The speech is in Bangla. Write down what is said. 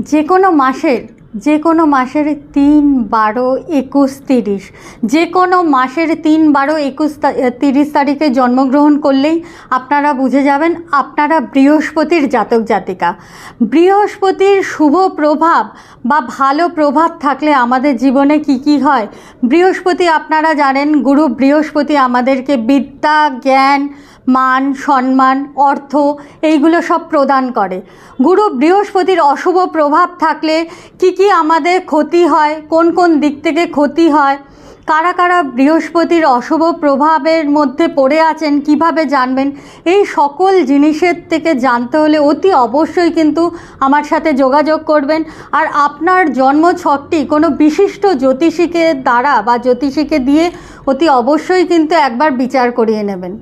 যে কোনো মাসের 3, 12, 21, 30 যে কোনো মাসের 3, 12, 21, 30 তারিখে জন্মগ্রহণ করলেই আপনারা বুঝে যাবেন আপনারা বৃহস্পতির জাতক জাতিকা। বৃহস্পতির শুভ প্রভাব বা ভালো প্রভাব থাকলে আমাদের জীবনে কি হয়, বৃহস্পতি আপনারা জানেন, গুরু বৃহস্পতি আমাদেরকে বিদ্যা, জ্ঞান, মান, সম্মান, অর্থ এইগুলো সব প্রদান করে। গুরু বৃহস্পতির অশুভ প্রভাব থাকলে কি আমাদের ক্ষতি হয়, কোন দিক থেকে ক্ষতি হয়, কারা কারা বৃহস্পতির অশুভ প্রভাবের মধ্যে পড়ে আছেন কিভাবে জানবেন, এই সকল জিনিসের থেকে জানতে হলে অতি অবশ্যই কিন্তু আমার সাথে যোগাযোগ করবেন। আর আপনার জন্মছকটি কোনো বিশিষ্ট জ্যোতিষীকে দ্বারা বা জ্যোতিষীকে দিয়ে অতি অবশ্যই কিন্তু একবার বিচার করিয়ে নেবেন।